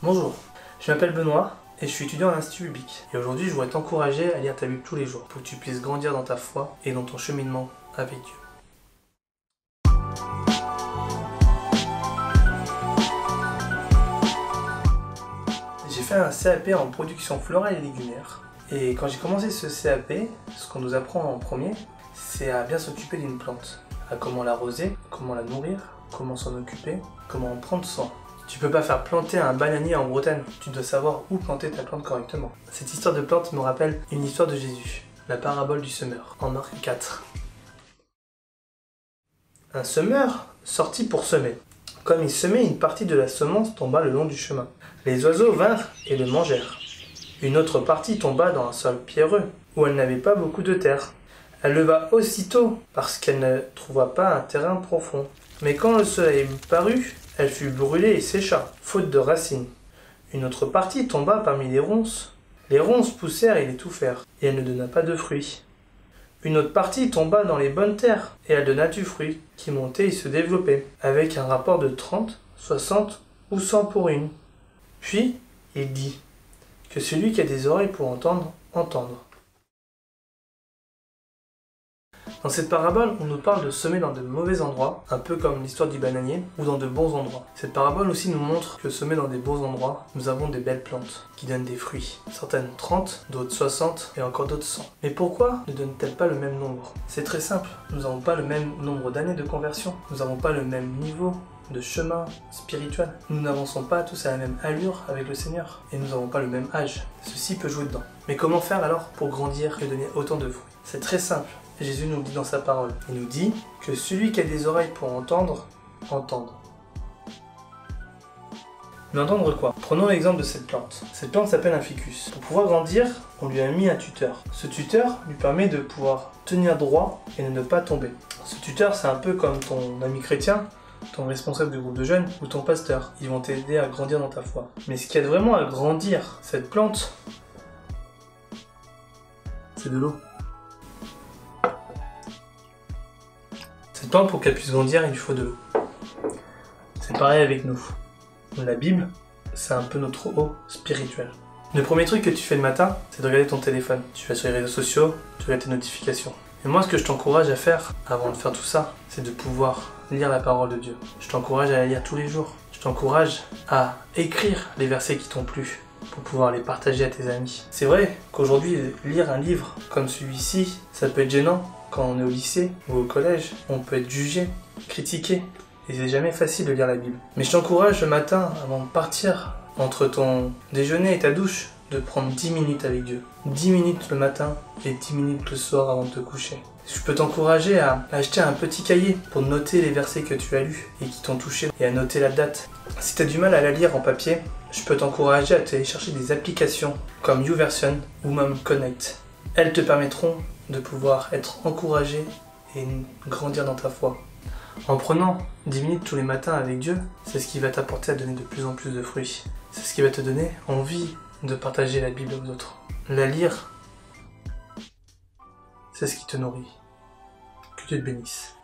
Bonjour, je m'appelle Benoît et je suis étudiant à l'Institut biblique. Et aujourd'hui, je voudrais t'encourager à lire ta Bible tous les jours pour que tu puisses grandir dans ta foi et dans ton cheminement avec Dieu. J'ai fait un CAP en production florale et légumière. Et quand j'ai commencé ce CAP, ce qu'on nous apprend en premier, c'est à bien s'occuper d'une plante. À comment l'arroser, comment la nourrir, comment s'en occuper, comment en prendre soin. Tu peux pas faire planter un bananier en Bretagne, tu dois savoir où planter ta plante correctement. Cette histoire de plante me rappelle une histoire de Jésus, la parabole du semeur, en Marc 4. Un semeur sortit pour semer. Comme il semait, une partie de la semence tomba le long du chemin. Les oiseaux vinrent et le mangèrent. Une autre partie tomba dans un sol pierreux, où elle n'avait pas beaucoup de terre. Elle leva aussitôt, parce qu'elle ne trouva pas un terrain profond. Mais quand le soleil parut, elle fut brûlée et sécha, faute de racines. Une autre partie tomba parmi les ronces. Les ronces poussèrent et l'étouffèrent, et elle ne donna pas de fruits. Une autre partie tomba dans les bonnes terres, et elle donna du fruit, qui montait et se développait, avec un rapport de 30, 60 ou 100 pour une. Puis, il dit, que celui qui a des oreilles pour entendre, entende. Dans cette parabole, on nous parle de semer dans de mauvais endroits, un peu comme l'histoire du bananier, ou dans de bons endroits. Cette parabole aussi nous montre que semer dans des beaux endroits, nous avons des belles plantes, qui donnent des fruits. Certaines 30, d'autres 60, et encore d'autres 100. Mais pourquoi ne donnent-elles pas le même nombre? C'est très simple, nous n'avons pas le même nombre d'années de conversion, nous n'avons pas le même niveau de chemin spirituel. Nous n'avançons pas tous à la même allure avec le Seigneur, et nous n'avons pas le même âge. Ceci peut jouer dedans. Mais comment faire alors pour grandir et donner autant de fruits? C'est très simple. Jésus nous le dit dans sa parole. Il nous dit que celui qui a des oreilles pour entendre, entende. Mais entendre quoi? Prenons l'exemple de cette plante. Cette plante s'appelle un ficus. Pour pouvoir grandir, on lui a mis un tuteur. Ce tuteur lui permet de pouvoir tenir droit et de ne pas tomber. Ce tuteur, c'est un peu comme ton ami chrétien, ton responsable du groupe de jeunes ou ton pasteur. Ils vont t'aider à grandir dans ta foi. Mais ce qui aide vraiment à grandir cette plante, c'est de l'eau. Cette plante, pour qu'elle puisse grandir, il lui faut de l'eau. C'est pareil avec nous. La Bible, c'est un peu notre eau spirituelle. Le premier truc que tu fais le matin, c'est de regarder ton téléphone. Tu vas sur les réseaux sociaux, tu regardes tes notifications. Et moi, ce que je t'encourage à faire, avant de faire tout ça, c'est de pouvoir lire la parole de Dieu. Je t'encourage à la lire tous les jours. Je t'encourage à écrire les versets qui t'ont plu, pour pouvoir les partager à tes amis. C'est vrai qu'aujourd'hui, lire un livre comme celui-ci, ça peut être gênant. Quand on est au lycée ou au collège, on peut être jugé, critiqué, et c'est jamais facile de lire la Bible. Mais je t'encourage le matin, avant de partir, entre ton déjeuner et ta douche, de prendre 10 minutes avec Dieu. 10 minutes le matin et 10 minutes le soir avant de te coucher. Je peux t'encourager à acheter un petit cahier pour noter les versets que tu as lus et qui t'ont touché, et à noter la date. Si tu as du mal à la lire en papier, je peux t'encourager à télécharger des applications comme YouVersion ou même Connect. Elles te permettront de pouvoir être encouragé et grandir dans ta foi. En prenant 10 minutes tous les matins avec Dieu, c'est ce qui va t'apporter à donner de plus en plus de fruits. C'est ce qui va te donner envie de partager la Bible aux autres. La lire, c'est ce qui te nourrit. Que Dieu te bénisse.